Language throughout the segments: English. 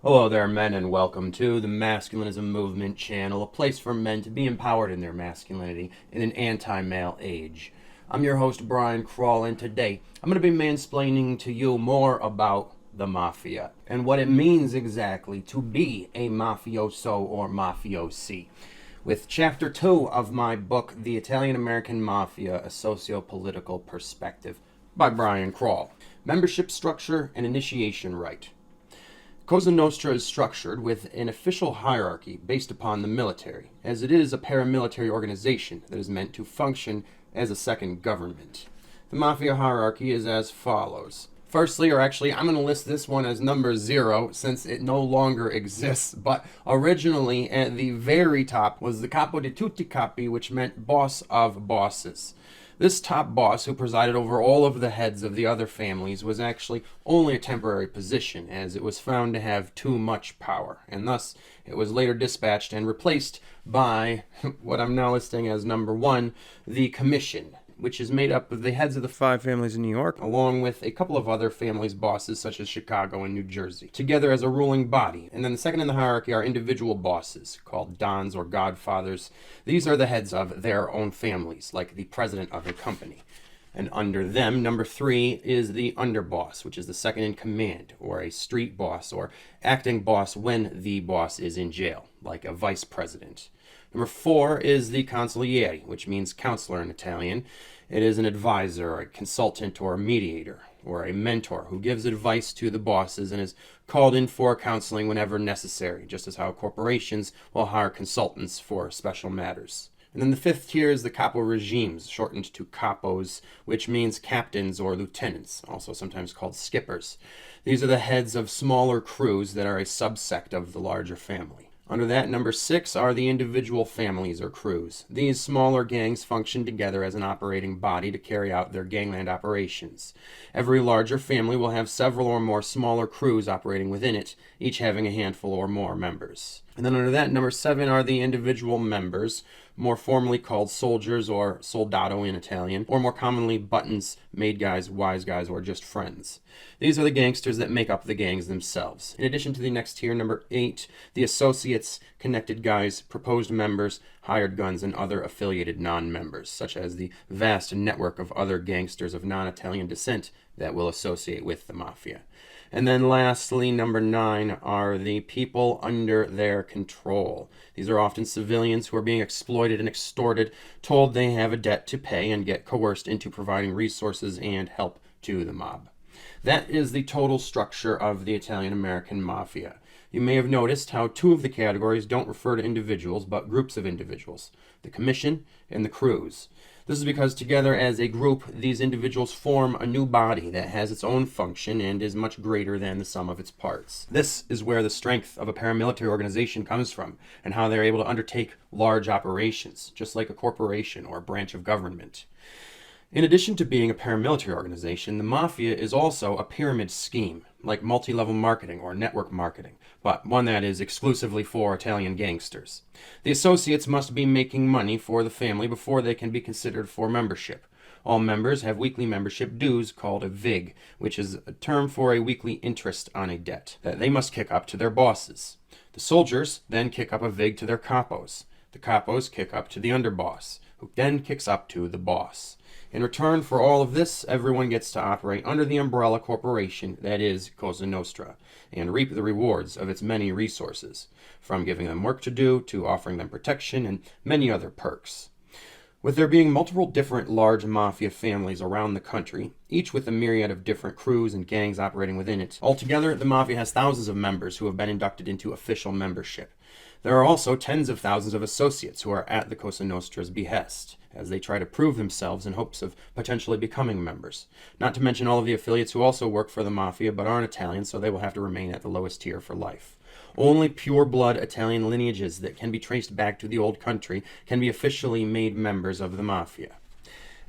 Hello there, men, and welcome to the Masculinism Movement channel, a place for men to be empowered in their masculinity in an anti-male age. I'm your host, Brian Crawl, and today I'm going to be mansplaining to you more about the Mafia and what it means exactly to be a mafioso or mafiosi. With Chapter 2 of my book, The Italian-American Mafia, A Socio-Political Perspective, by Brian Crawl. Membership structure and initiation rite. Cosa Nostra is structured with an official hierarchy based upon the military, as it is a paramilitary organization that is meant to function as a second government. The Mafia hierarchy is as follows. Firstly, or actually, I'm going to list this one as number 0 since it no longer exists, but originally at the very top was the Capo di Tutti Capi, which meant boss of bosses. This top boss, who presided over all of the heads of the other families, was actually only a temporary position, as it was found to have too much power, and thus it was later dispatched and replaced by what I'm now listing as number 1, the Commission, which is made up of the heads of the 5 families in New York, along with a couple of other families' bosses, such as Chicago and New Jersey, together as a ruling body. And then the second in the hierarchy are individual bosses, called dons or godfathers. These are the heads of their own families, like the president of a company. And under them, number 3 is the underboss, which is the second in command, or a street boss, or acting boss when the boss is in jail, like a vice president. Number 4 is the consigliere, which means counselor in Italian. It is an advisor, a consultant, or a mediator, or a mentor who gives advice to the bosses and is called in for counseling whenever necessary, just as how corporations will hire consultants for special matters. And then the 5th tier is the capo regimes, shortened to capos, which means captains or lieutenants, also sometimes called skippers. These are the heads of smaller crews that are a subsect of the larger family. Under that, number 6 are the individual families or crews. These smaller gangs function together as an operating body to carry out their gangland operations. Every larger family will have several or more smaller crews operating within it, each having a handful or more members. And then under that, number 7 are the individual members, more formally called soldiers or soldato in Italian, or more commonly buttons, made guys, wise guys, or just friends. These are the gangsters that make up the gangs themselves. In addition to the next tier, number 8, the associates, connected guys, proposed members, hired guns, and other affiliated non-members, such as the vast network of other gangsters of non-Italian descent that will associate with the Mafia. And then lastly, number 9 are the people under their control. These are often civilians who are being exploited and extorted, told they have a debt to pay, and get coerced into providing resources and help to the mob. That is the total structure of the Italian-American Mafia. You may have noticed how 2 of the categories don't refer to individuals, but groups of individuals, the commission and the crews. This is because together as a group, these individuals form a new body that has its own function and is much greater than the sum of its parts. This is where the strength of a paramilitary organization comes from, and how they're able to undertake large operations, just like a corporation or a branch of government. In addition to being a paramilitary organization, the Mafia is also a pyramid scheme, like multi-level marketing or network marketing, but one that is exclusively for Italian gangsters. The associates must be making money for the family before they can be considered for membership. All members have weekly membership dues called a vig, which is a term for a weekly interest on a debt that they must kick up to their bosses. The soldiers then kick up a vig to their capos. The capos kick up to the underboss, who then kicks up to the boss. In return for all of this, everyone gets to operate under the umbrella corporation that is Cosa Nostra, and reap the rewards of its many resources, from giving them work to do to offering them protection and many other perks. With there being multiple different large mafia families around the country, each with a myriad of different crews and gangs operating within it, altogether the Mafia has thousands of members who have been inducted into official membership. There are also tens of thousands of associates who are at the Cosa Nostra's behest, as they try to prove themselves in hopes of potentially becoming members. Not to mention all of the affiliates who also work for the Mafia but aren't Italian, so they will have to remain at the lowest tier for life. Only pure-blood Italian lineages that can be traced back to the old country can be officially made members of the Mafia.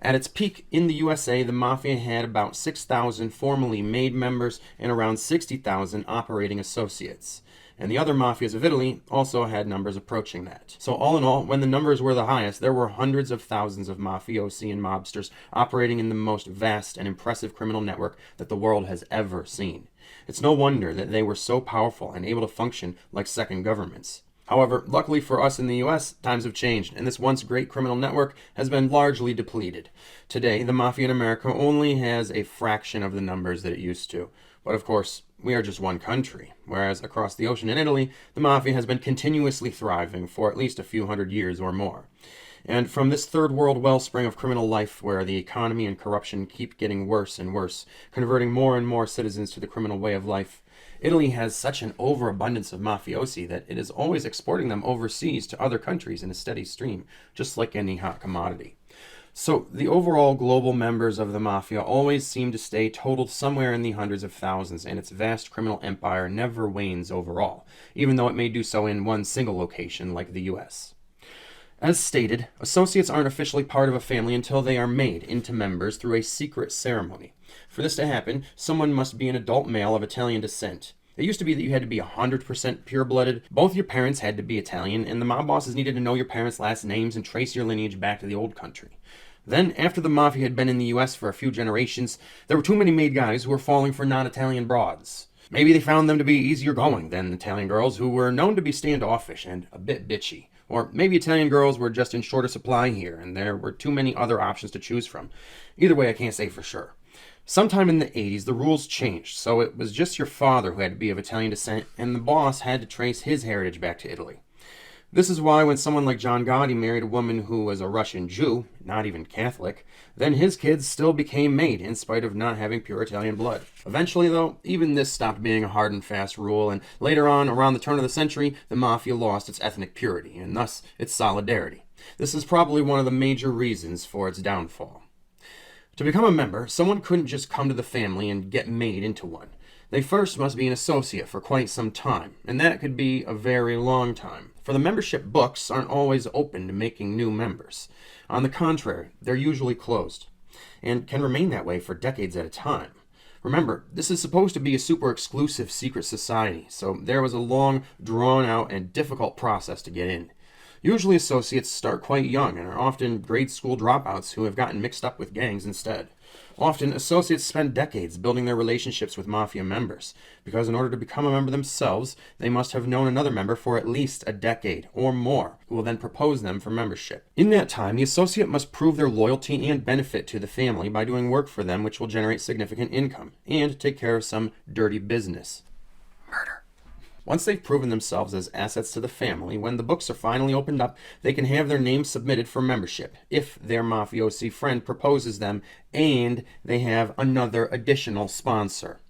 At its peak in the USA, the Mafia had about 6,000 formally made members and around 60,000 operating associates. And the other mafias of Italy also had numbers approaching that. So all in all, when the numbers were the highest, there were hundreds of thousands of mafiosi and mobsters operating in the most vast and impressive criminal network that the world has ever seen. It's no wonder that they were so powerful and able to function like second governments. However, luckily for us in the US, times have changed, and this once great criminal network has been largely depleted. Today, the Mafia in America only has a fraction of the numbers that it used to. But of course, we are just one country, whereas across the ocean in Italy, the Mafia has been continuously thriving for at least a few hundred years or more. And from this third world wellspring of criminal life where the economy and corruption keep getting worse and worse, converting more and more citizens to the criminal way of life, Italy has such an overabundance of mafiosi that it is always exporting them overseas to other countries in a steady stream, just like any hot commodity. So the overall global members of the Mafia always seem to stay totaled somewhere in the hundreds of thousands, and its vast criminal empire never wanes overall, even though it may do so in one single location like the US. As stated, associates aren't officially part of a family until they are made into members through a secret ceremony. For this to happen, someone must be an adult male of Italian descent. It used to be that you had to be 100% pure-blooded, both your parents had to be Italian, and the mob bosses needed to know your parents' last names and trace your lineage back to the old country. Then, after the Mafia had been in the US for a few generations, there were too many made guys who were falling for non-Italian broads. Maybe they found them to be easier going than Italian girls who were known to be standoffish and a bit bitchy. Or maybe Italian girls were just in shorter supply here, and there were too many other options to choose from. Either way, I can't say for sure. Sometime in the 80s, the rules changed, so it was just your father who had to be of Italian descent, and the boss had to trace his heritage back to Italy. This is why when someone like John Gotti married a woman who was a Russian Jew, not even Catholic, then his kids still became made in spite of not having pure Italian blood. Eventually, though, even this stopped being a hard and fast rule, and later on, around the turn of the century, the Mafia lost its ethnic purity, and thus its solidarity. This is probably one of the major reasons for its downfall. To become a member, someone couldn't just come to the family and get made into one. They first must be an associate for quite some time, and that could be a very long time. For the membership books aren't always open to making new members. On the contrary, they're usually closed, and can remain that way for decades at a time. Remember, this is supposed to be a super exclusive secret society, so there was a long, drawn-out, and difficult process to get in. Usually associates start quite young and are often grade school dropouts who have gotten mixed up with gangs instead. Often, associates spend decades building their relationships with Mafia members, because in order to become a member themselves, they must have known another member for at least a decade or more, who will then propose them for membership. In that time, the associate must prove their loyalty and benefit to the family by doing work for them which will generate significant income, and take care of some dirty business. Murder. Once they've proven themselves as assets to the family, when the books are finally opened up, they can have their names submitted for membership, if their mafiosi friend proposes them, and they have another additional sponsor.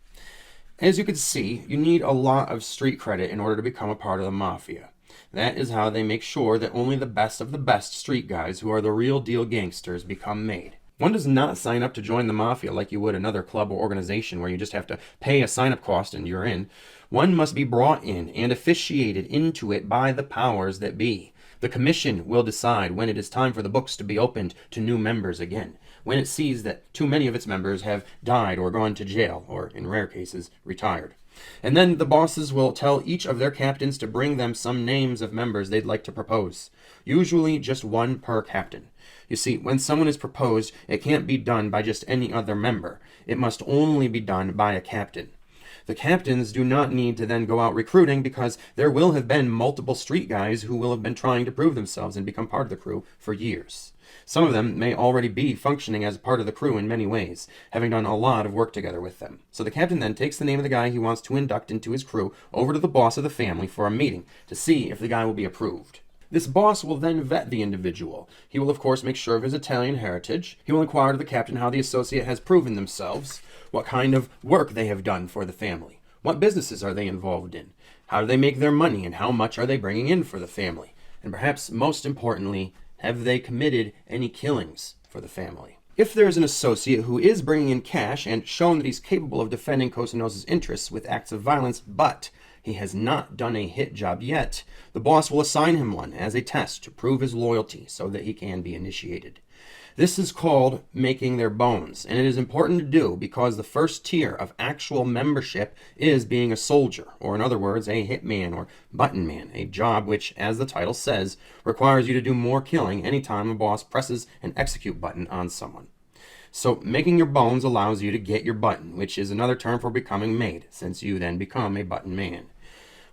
As you can see, you need a lot of street credit in order to become a part of the Mafia. That is how they make sure that only the best of the best street guys who are the real deal gangsters become made. One does not sign up to join the Mafia like you would another club or organization where you just have to pay a sign-up cost and you're in. One must be brought in and officiated into it by the powers that be. The commission will decide when it is time for the books to be opened to new members again, when it sees that too many of its members have died or gone to jail, or in rare cases, retired. And then the bosses will tell each of their captains to bring them some names of members they'd like to propose. Usually just one per captain. You see, when someone is proposed, it can't be done by just any other member. It must only be done by a captain. The captains do not need to then go out recruiting because there will have been multiple street guys who will have been trying to prove themselves and become part of the crew for years. Some of them may already be functioning as part of the crew in many ways, having done a lot of work together with them. So the captain then takes the name of the guy he wants to induct into his crew over to the boss of the family for a meeting to see if the guy will be approved. This boss will then vet the individual. He will of course make sure of his Italian heritage. He will inquire to the captain how the associate has proven themselves, what kind of work they have done for the family, what businesses are they involved in, how do they make their money, and how much are they bringing in for the family, and perhaps most importantly, have they committed any killings for the family. If there is an associate who is bringing in cash and shown that he's capable of defending Cosa Nostra's interests with acts of violence, but he has not done a hit job yet, the boss will assign him one as a test to prove his loyalty so that he can be initiated. This is called making their bones, and it is important to do because the first tier of actual membership is being a soldier, or in other words, a hitman or button man, a job which, as the title says, requires you to do more killing anytime a boss presses an execute button on someone. So making your bones allows you to get your button, which is another term for becoming made, since you then become a button man.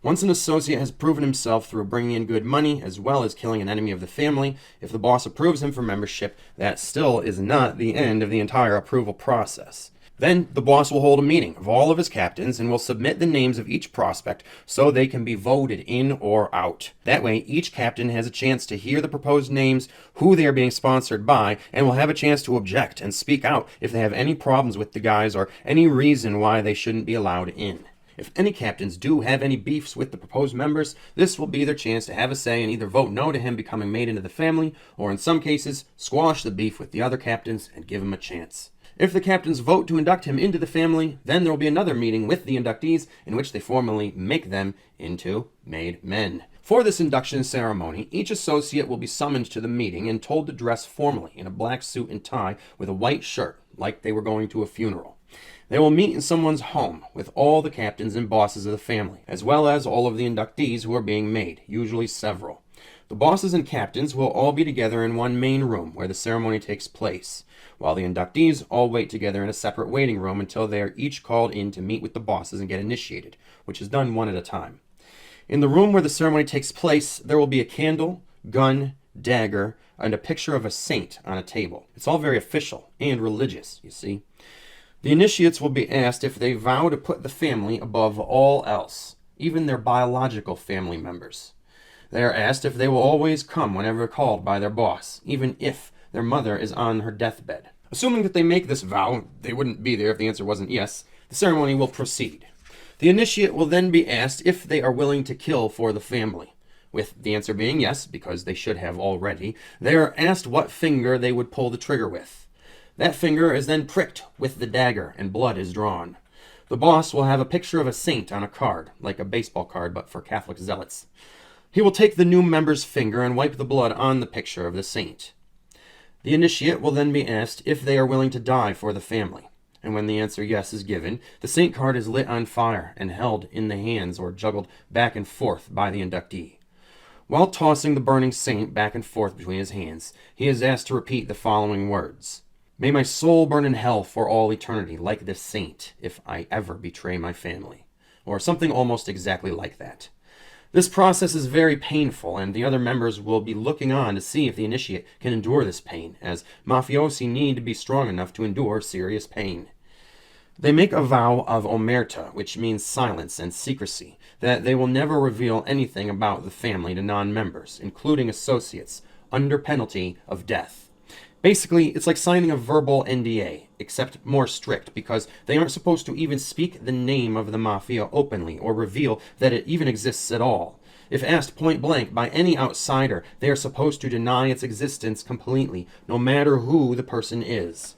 Once an associate has proven himself through bringing in good money as well as killing an enemy of the family, if the boss approves him for membership, that still is not the end of the entire approval process. Then the boss will hold a meeting of all of his captains and will submit the names of each prospect so they can be voted in or out. That way, each captain has a chance to hear the proposed names, who they are being sponsored by, and will have a chance to object and speak out if they have any problems with the guys or any reason why they shouldn't be allowed in. If any captains do have any beefs with the proposed members, this will be their chance to have a say and either vote no to him becoming made into the family, or in some cases, squash the beef with the other captains and give him a chance. If the captains vote to induct him into the family, then there will be another meeting with the inductees in which they formally make them into made men. For this induction ceremony, each associate will be summoned to the meeting and told to dress formally in a black suit and tie with a white shirt, like they were going to a funeral. They will meet in someone's home with all the captains and bosses of the family, as well as all of the inductees who are being made, usually several. The bosses and captains will all be together in one main room where the ceremony takes place, while the inductees all wait together in a separate waiting room until they are each called in to meet with the bosses and get initiated, which is done one at a time. In the room where the ceremony takes place, there will be a candle, gun, dagger, and a picture of a saint on a table. It's all very official and religious, you see. The initiates will be asked if they vow to put the family above all else, even their biological family members. They are asked if they will always come whenever called by their boss, even if their mother is on her deathbed. Assuming that they make this vow, they wouldn't be there if the answer wasn't yes, the ceremony will proceed. The initiate will then be asked if they are willing to kill for the family. With the answer being yes, because they should have already, they are asked what finger they would pull the trigger with. That finger is then pricked with the dagger and blood is drawn. The boss will have a picture of a saint on a card, like a baseball card but for Catholic zealots. He will take the new member's finger and wipe the blood on the picture of the saint. The initiate will then be asked if they are willing to die for the family. And when the answer yes is given, the saint card is lit on fire and held in the hands or juggled back and forth by the inductee. While tossing the burning saint back and forth between his hands, he is asked to repeat the following words. May my soul burn in hell for all eternity, like this saint, if I ever betray my family. Or something almost exactly like that. This process is very painful, and the other members will be looking on to see if the initiate can endure this pain, as mafiosi need to be strong enough to endure serious pain. They make a vow of omerta, which means silence and secrecy, that they will never reveal anything about the family to non-members, including associates, under penalty of death. Basically, it's like signing a verbal NDA, except more strict, because they aren't supposed to even speak the name of the mafia openly or reveal that it even exists at all. If asked point blank by any outsider, they are supposed to deny its existence completely, no matter who the person is.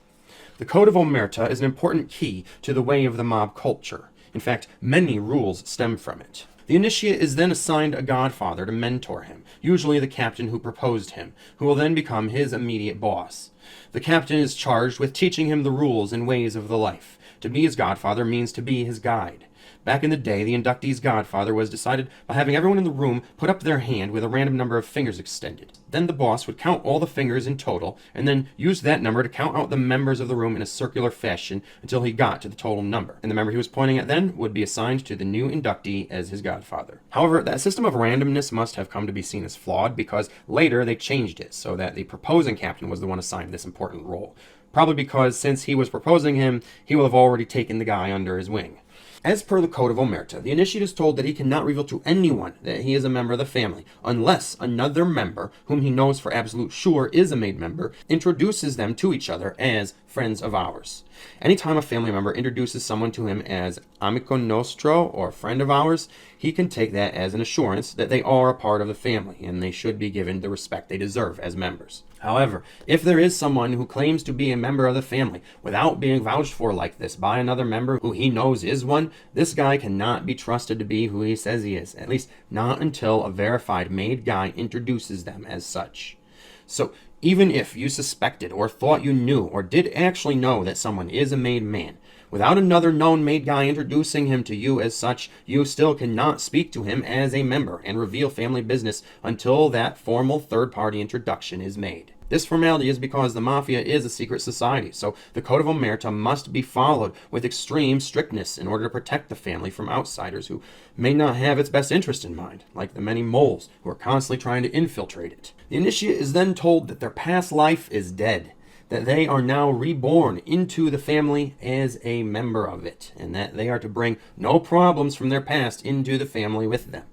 The Code of Omerta is an important key to the way of the mob culture. In fact, many rules stem from it. The initiate is then assigned a godfather to mentor him, usually the captain who proposed him, who will then become his immediate boss. The captain is charged with teaching him the rules and ways of the life. To be his godfather means to be his guide. Back in the day, the inductee's godfather was decided by having everyone in the room put up their hand with a random number of fingers extended. Then the boss would count all the fingers in total, and then use that number to count out the members of the room in a circular fashion until he got to the total number. And the member he was pointing at then would be assigned to the new inductee as his godfather. However, that system of randomness must have come to be seen as flawed, because later they changed it so that the proposing captain was the one assigned this important role. Probably because since he was proposing him, he will have already taken the guy under his wing. As per the Code of Omerta, the initiate is told that he cannot reveal to anyone that he is a member of the family, unless another member, whom he knows for absolute sure is a made member, introduces them to each other as friends of ours. Anytime a family member introduces someone to him as amico nostro, or friend of ours, he can take that as an assurance that they are a part of the family, and they should be given the respect they deserve as members. However, if there is someone who claims to be a member of the family without being vouched for like this by another member who he knows is one, this guy cannot be trusted to be who he says he is, at least not until a verified made guy introduces them as such. So, even if you suspected or thought you knew or did actually know that someone is a made man, without another known made guy introducing him to you as such, you still cannot speak to him as a member and reveal family business until that formal third-party introduction is made. This formality is because the Mafia is a secret society, so the Code of Omerta must be followed with extreme strictness in order to protect the family from outsiders who may not have its best interest in mind, like the many moles who are constantly trying to infiltrate it. The initiate is then told that their past life is dead, that they are now reborn into the family as a member of it, and that they are to bring no problems from their past into the family with them.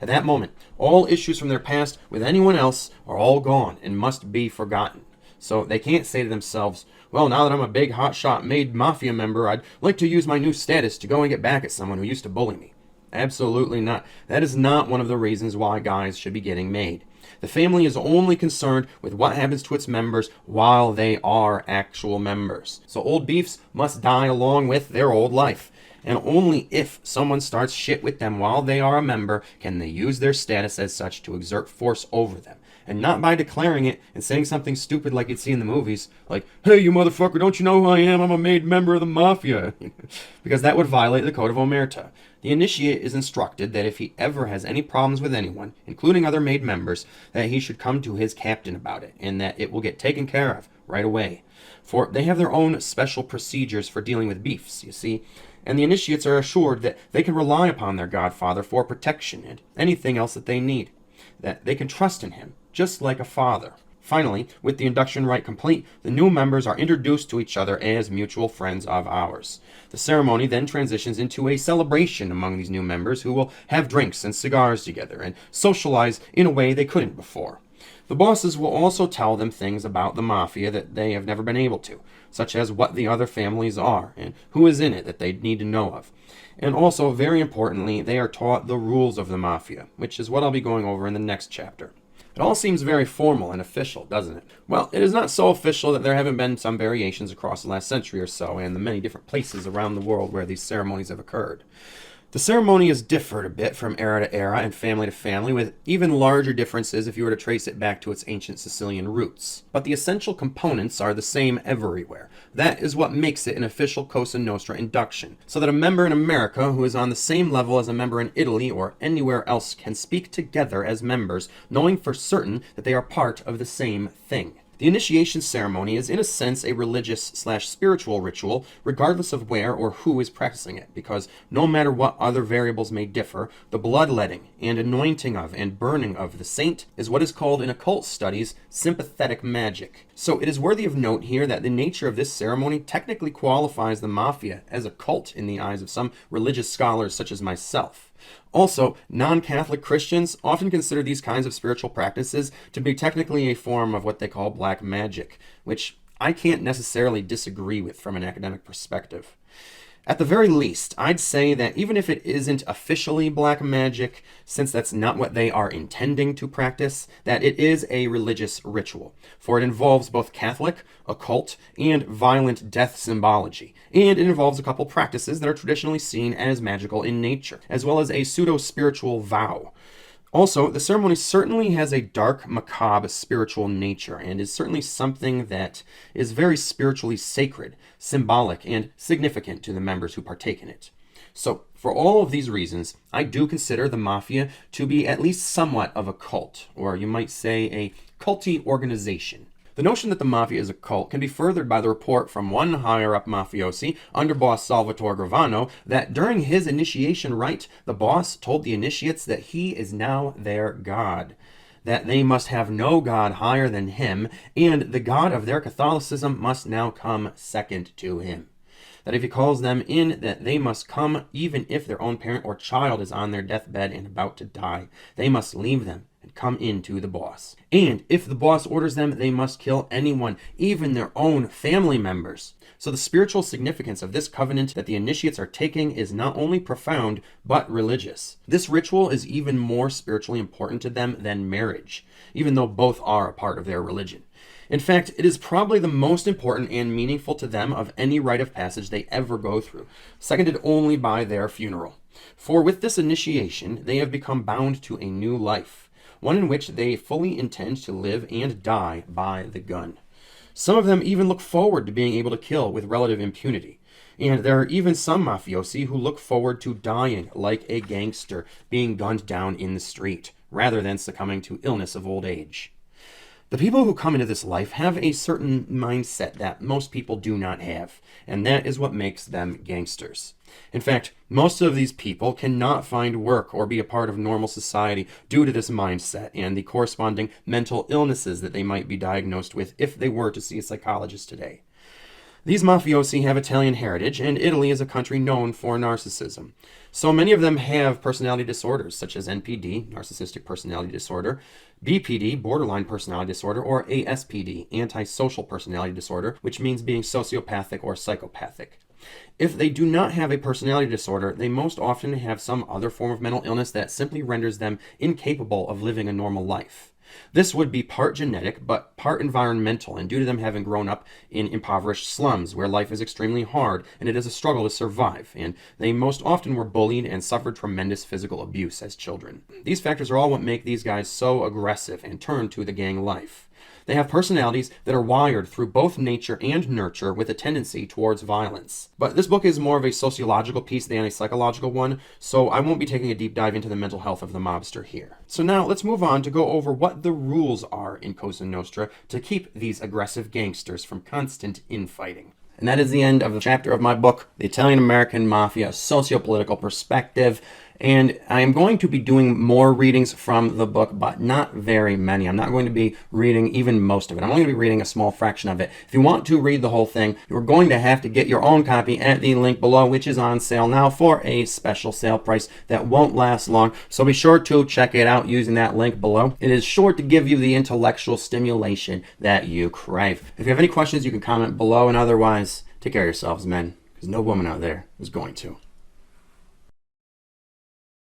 At that moment, all issues from their past with anyone else are all gone and must be forgotten. So they can't say to themselves, well, now that I'm a big hotshot made Mafia member, I'd like to use my new status to go and get back at someone who used to bully me. Absolutely not. That is not one of the reasons why guys should be getting made. The family is only concerned with what happens to its members while they are actual members. So old beefs must die along with their old life. And only if someone starts shit with them while they are a member can they use their status as such to exert force over them. And not by declaring it and saying something stupid like you'd see in the movies, like, hey, you motherfucker, don't you know who I am? I'm a made member of the Mafia. Because that would violate the Code of Omerta. The initiate is instructed that if he ever has any problems with anyone, including other made members, that he should come to his captain about it, and that it will get taken care of right away. For they have their own special procedures for dealing with beefs, you see, and the initiates are assured that they can rely upon their godfather for protection and anything else that they need, that they can trust in him, just like a father. Finally, with the induction rite complete, the new members are introduced to each other as mutual friends of ours. The ceremony then transitions into a celebration among these new members who will have drinks and cigars together and socialize in a way they couldn't before. The bosses will also tell them things about the Mafia that they have never been able to, such as what the other families are and who is in it that they need to know of. And also, very importantly, they are taught the rules of the Mafia, which is what I'll be going over in the next chapter. It all seems very formal and official, doesn't it? Well, it is not so official that there haven't been some variations across the last century or so and the many different places around the world where these ceremonies have occurred. The ceremony has differed a bit from era to era and family to family, with even larger differences if you were to trace it back to its ancient Sicilian roots. But the essential components are the same everywhere. That is what makes it an official Cosa Nostra induction, so that a member in America who is on the same level as a member in Italy or anywhere else can speak together as members, knowing for certain that they are part of the same thing. The initiation ceremony is in a sense a religious/spiritual ritual, regardless of where or who is practicing it, because no matter what other variables may differ, the bloodletting and anointing of and burning of the saint is what is called in occult studies sympathetic magic. So it is worthy of note here that the nature of this ceremony technically qualifies the Mafia as a cult in the eyes of some religious scholars such as myself. Also, non-Catholic Christians often consider these kinds of spiritual practices to be technically a form of what they call black magic, which I can't necessarily disagree with from an academic perspective. At the very least, I'd say that even if it isn't officially black magic, since that's not what they are intending to practice, that it is a religious ritual, for it involves both Catholic, occult, and violent death symbology, and it involves a couple practices that are traditionally seen as magical in nature, as well as a pseudo-spiritual vow. Also, the ceremony certainly has a dark, macabre spiritual nature and is certainly something that is very spiritually sacred, symbolic, and significant to the members who partake in it. So, for all of these reasons, I do consider the Mafia to be at least somewhat of a cult, or you might say a culty organization. The notion that the Mafia is a cult can be furthered by the report from one higher-up mafiosi, underboss Salvatore Gravano, that during his initiation rite, the boss told the initiates that he is now their god, that they must have no god higher than him, and the god of their Catholicism must now come second to him. That if he calls them in, that they must come even if their own parent or child is on their deathbed and about to die. They must leave them and come in to the boss. And if the boss orders them, they must kill anyone, even their own family members. So the spiritual significance of this covenant that the initiates are taking is not only profound, but religious. This ritual is even more spiritually important to them than marriage, even though both are a part of their religion. In fact, it is probably the most important and meaningful to them of any rite of passage they ever go through, seconded only by their funeral. For with this initiation, they have become bound to a new life, one in which they fully intend to live and die by the gun. Some of them even look forward to being able to kill with relative impunity. And there are even some mafiosi who look forward to dying like a gangster, being gunned down in the street, rather than succumbing to illness of old age. The people who come into this life have a certain mindset that most people do not have, and that is what makes them gangsters. In fact, most of these people cannot find work or be a part of normal society due to this mindset and the corresponding mental illnesses that they might be diagnosed with if they were to see a psychologist today. These mafiosi have Italian heritage, and Italy is a country known for narcissism. So many of them have personality disorders, such as NPD, narcissistic personality disorder, BPD, borderline personality disorder, or ASPD, antisocial personality disorder, which means being sociopathic or psychopathic. If they do not have a personality disorder, they most often have some other form of mental illness that simply renders them incapable of living a normal life. This would be part genetic, but part environmental, and due to them having grown up in impoverished slums where life is extremely hard and it is a struggle to survive, and they most often were bullied and suffered tremendous physical abuse as children. These factors are all what make these guys so aggressive and turn to the gang life. They have personalities that are wired through both nature and nurture with a tendency towards violence. But this book is more of a sociological piece than a psychological one, so I won't be taking a deep dive into the mental health of the mobster here. So now let's move on to go over what the rules are in Cosa Nostra to keep these aggressive gangsters from constant infighting. And that is the end of the chapter of my book, The Italian-American Mafia, Socio-Political Perspective. And I am going to be doing more readings from the book, but not very many. I'm not going to be reading even most of it. I'm only going to be reading a small fraction of it. If you want to read the whole thing, you're going to have to get your own copy at the link below, which is on sale now for a special sale price that won't last long. So be sure to check it out using that link below. It is sure to give you the intellectual stimulation that you crave. If you have any questions, you can comment below, and otherwise, take care of yourselves, men, because no woman out there is going to.